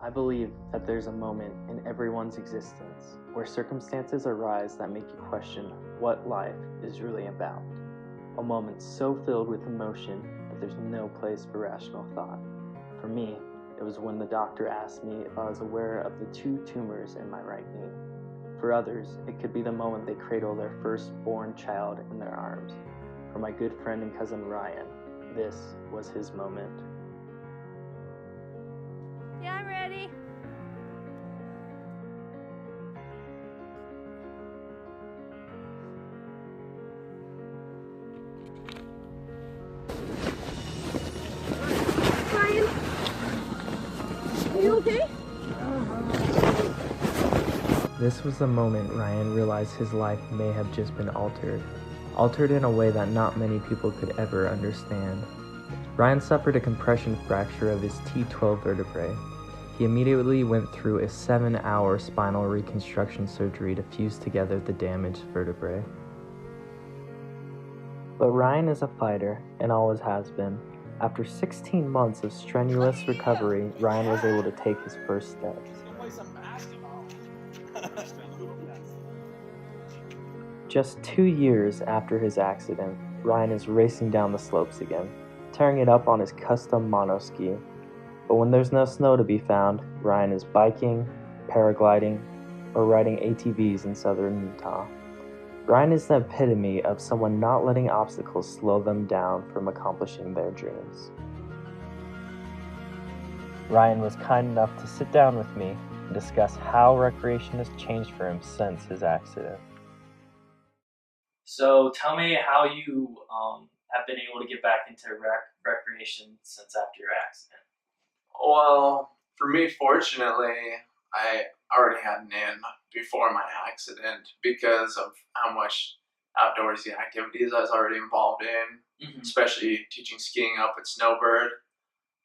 I believe that there's a moment in everyone's existence where circumstances arise that make you question what life is really about. A moment so filled with emotion that there's no place for rational thought. For me, it was when the doctor asked me if I was aware of the 2 tumors in my right knee. For others, it could be the moment they cradle their firstborn child in their arms. For my good friend and cousin Ryan, this was his moment. Yeah, I'm ready. Ryan, are you okay? This was the moment Ryan realized his life may have just been altered in a way that not many people could ever understand. Ryan suffered a compression fracture of his T12 vertebrae. He immediately went through a 7-hour spinal reconstruction surgery to fuse together the damaged vertebrae. But Ryan is a fighter, and always has been. After 16 months of strenuous recovery, Ryan was able to take his first steps. Just 2 years after his accident, Ryan is racing down the slopes again, tearing it up on his custom monoski. But when there's no snow to be found, Ryan is biking, paragliding, or riding ATVs in southern Utah. Ryan is the epitome of someone not letting obstacles slow them down from accomplishing their dreams. Ryan was kind enough to sit down with me and discuss how recreation has changed for him since his accident. So tell me how you have been able to get back into recreation since after your accident. Well, for me, fortunately, I already had an in before my accident because of how much outdoorsy activities I was already involved in, especially teaching skiing up at Snowbird.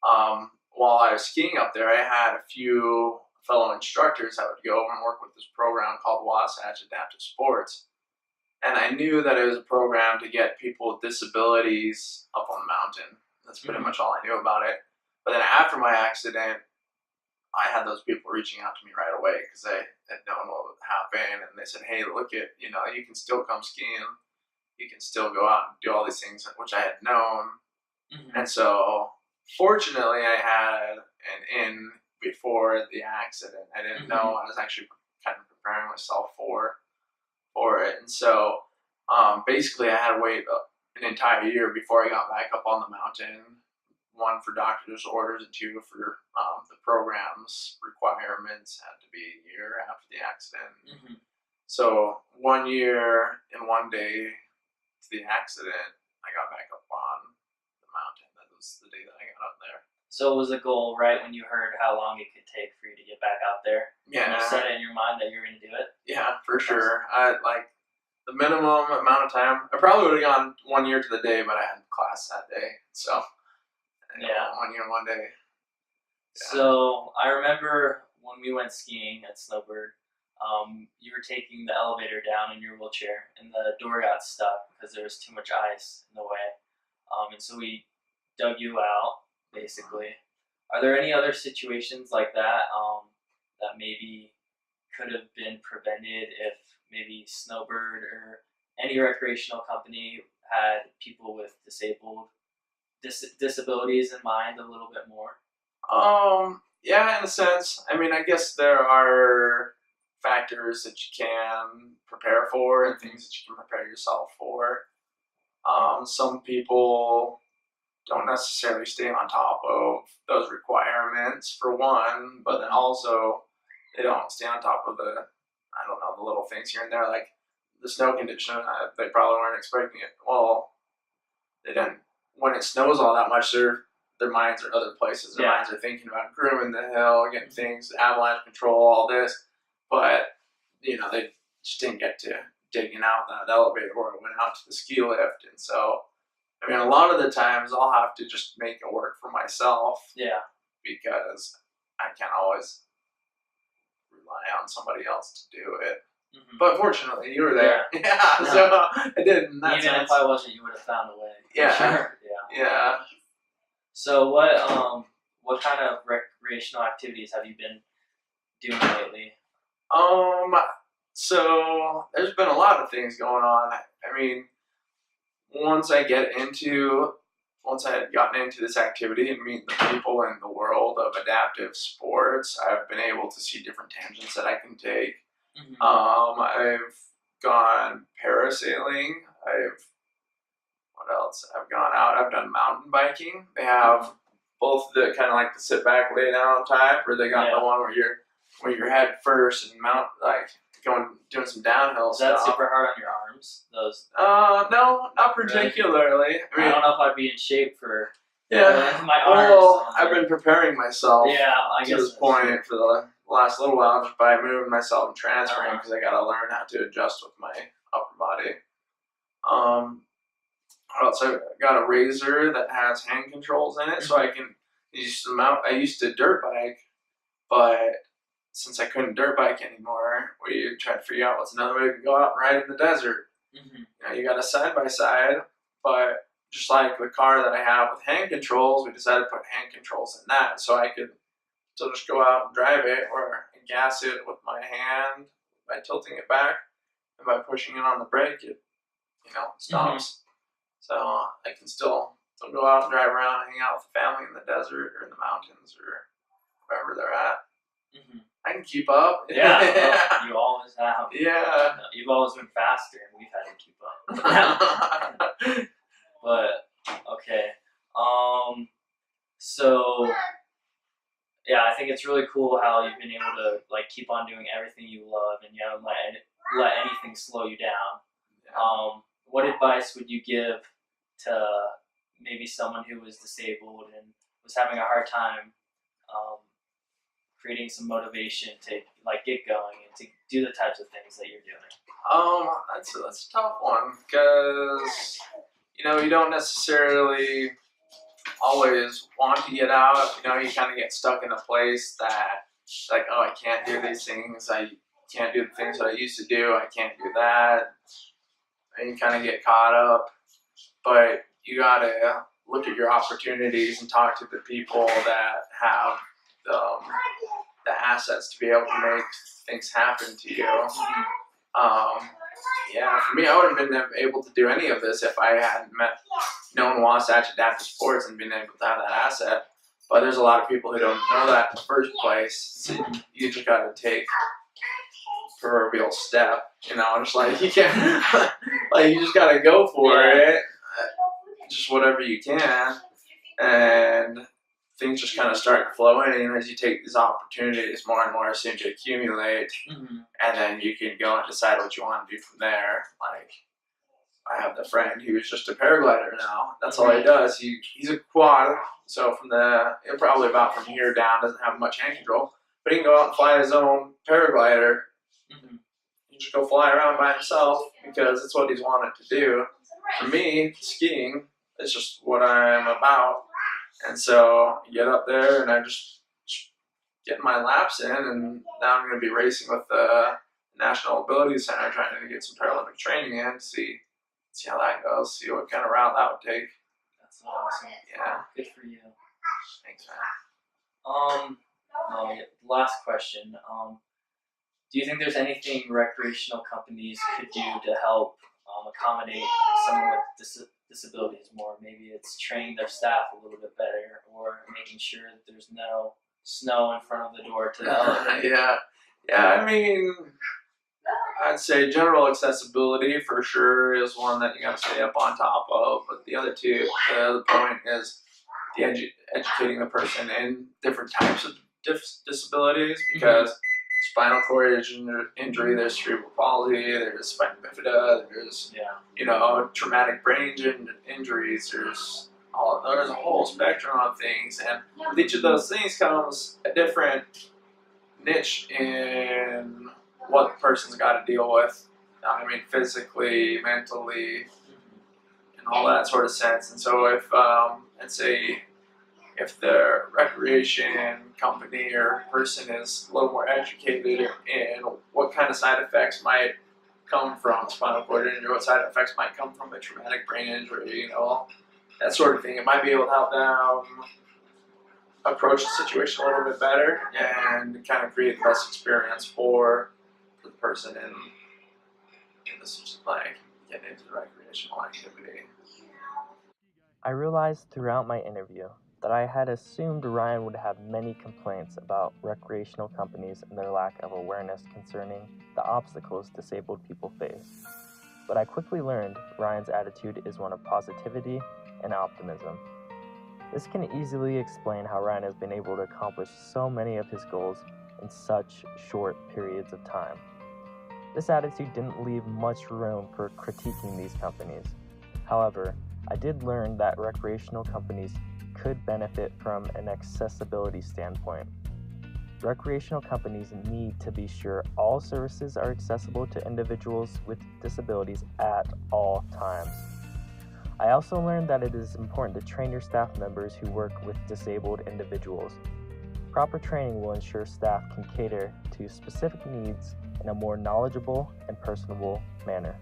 While I was skiing up there, I had a few fellow instructors that would go over and work with this program called Wasatch Adaptive Sports. And I knew that it was a program to get people with disabilities up on the mountain. That's pretty much all I knew about it. But then after my accident, I had those people reaching out to me right away because they had known what would happen. And they said, hey, look at, you can still come skiing. You can still go out and do all these things, which I had known. And so, fortunately, I had an in before the accident. I didn't know. I was actually kind of preparing myself for it. And so, basically, I had to wait an entire year before I got back up on the mountain. 1 for doctor's orders and 2 for the program's requirements had to be a year after the accident. So 1 year and 1 day to the accident, I got back up on the mountain. That was the day that I got up there. So it was a goal, right, when you heard how long it could take for you to get back out there? Yeah. You set it in your mind that you were going to do it? Yeah, for sure. The minimum amount of time, I probably would have gone 1 year to the day, but I had class that day. So, 1 year, 1 day. Yeah. So I remember when we went skiing at Snowbird, you were taking the elevator down in your wheelchair, and the door got stuck because there was too much ice in the way. And so we dug you out, basically. Are there any other situations like that that maybe could have been prevented if maybe Snowbird or any recreational company had people with disabilities in mind a little bit more? Yeah, in a sense. I mean, I guess there are factors that you can prepare for and things that you can prepare yourself for. Some people don't necessarily stay on top of those requirements, for one, but then also they don't stay on top of the little things here and there, like the snow condition. They probably weren't expecting it. Well, they didn't. When it snows all that much, their minds are other places. Their minds are thinking about grooming the hill, getting things, avalanche control, all this. But, they just didn't get to digging out that elevator where it went out to the ski lift. And so, I mean, a lot of the times I'll have to just make it work for myself. Yeah. Because I can't always rely on somebody else to do it. But fortunately, you were there. Yeah, no. So I did. In that Even sense. if I wasn't, you would have found a way. Yeah. Sure. Yeah. So what kind of recreational activities have you been doing lately? So there's been a lot of things going on. I mean, once I had gotten into this activity and meet the people in the world of adaptive sports, I've been able to see different tangents that I can take. I've gone parasailing. What else? I've gone out. I've done mountain biking. They have both the kind of like the sit back, lay down type, or they got the one where you're head first and doing some downhill Is that stuff. super hard on your arms? Those? No, not particularly. I mean, I don't know if I'd be in shape for. Yeah, my arms. well, I've been preparing myself I to guess this point for the last little while just by moving myself and transferring because I got to learn how to adjust with my upper body. What else? I got a razor that has hand controls in it, so I can use the mount. I used to dirt bike, but since I couldn't dirt bike anymore, we tried to figure out what's another way to go out and ride in the desert. You got a side by side, but just like the car that I have with hand controls, we decided to put hand controls in that, so I could still just go out and drive it or gas it with my hand by tilting it back, and by pushing it on the brake, it stops. So I can still go out and drive around and hang out with the family in the desert or in the mountains or wherever they're at. I can keep up. Yeah, well, you always have. Yeah. You've always been faster, and we've had to keep up. But okay, so yeah, I think it's really cool how you've been able to like keep on doing everything you love, and you haven't let anything slow you down. What advice would you give to maybe someone who was disabled and was having a hard time creating some motivation to like get going and to do the types of things that you're doing? That's a tough one because you don't necessarily always want to get out. You kind of get stuck in a place that like, oh, I can't do these things. I can't do the things that I used to do. I can't do that. And you kind of get caught up. But you gotta look at your opportunities and talk to the people that have the assets to be able to make things happen to you. For me, I wouldn't have been able to do any of this if I hadn't known Wasatch Adaptive Sports and been able to have that asset. But there's a lot of people who don't know that in the first place. So you just gotta take proverbial step, just like you can't, like you just gotta go for it, just whatever you can, and things just kind of start flowing. And as you take these opportunities, more and more seem to accumulate, and then you can go and decide what you want to do from there. Like I have the friend who's just a paraglider now. That's all he does. He's a quad, so probably about from here down doesn't have much hand control, but he can go out and fly his own paraglider. He just go fly around by himself because it's what he's wanted to do. For me, skiing is just what I'm about. And so I get up there and I just get my laps in, and now I'm going to be racing with the National Ability Center, trying to get some Paralympic training in to see how that goes, see what kind of route that would take. That's awesome. Yeah. Good for you. Thanks, man. Last question. Do you think there's anything recreational companies could do to help accommodate someone with disabilities more? Maybe it's training their staff a little bit better, or making sure that there's no snow in front of the door to the elevator. Yeah. I mean, I'd say general accessibility for sure is one that you got to stay up on top of. But the other two, the point is educating the person in different types of disabilities, because spinal cord injury, there's cerebral palsy, there's spina bifida, there's traumatic brain injuries, there's a whole spectrum of things, and with each of those things comes a different niche in what the person's got to deal with. I mean, physically, mentally, and all that sort of sense. And so if let's say if the recreation company or person is a little more educated in what kind of side effects might come from spinal cord injury, what side effects might come from a traumatic brain injury, that sort of thing, it might be able to help them approach the situation a little bit better and kind of create the best experience for the person in this, like, getting into the recreational activity. I realized throughout my interview that I had assumed Ryan would have many complaints about recreational companies and their lack of awareness concerning the obstacles disabled people face. But I quickly learned Ryan's attitude is one of positivity and optimism. This can easily explain how Ryan has been able to accomplish so many of his goals in such short periods of time. This attitude didn't leave much room for critiquing these companies. However, I did learn that recreational companies could benefit from an accessibility standpoint. Recreational companies need to be sure all services are accessible to individuals with disabilities at all times. I also learned that it is important to train your staff members who work with disabled individuals. Proper training will ensure staff can cater to specific needs in a more knowledgeable and personable manner.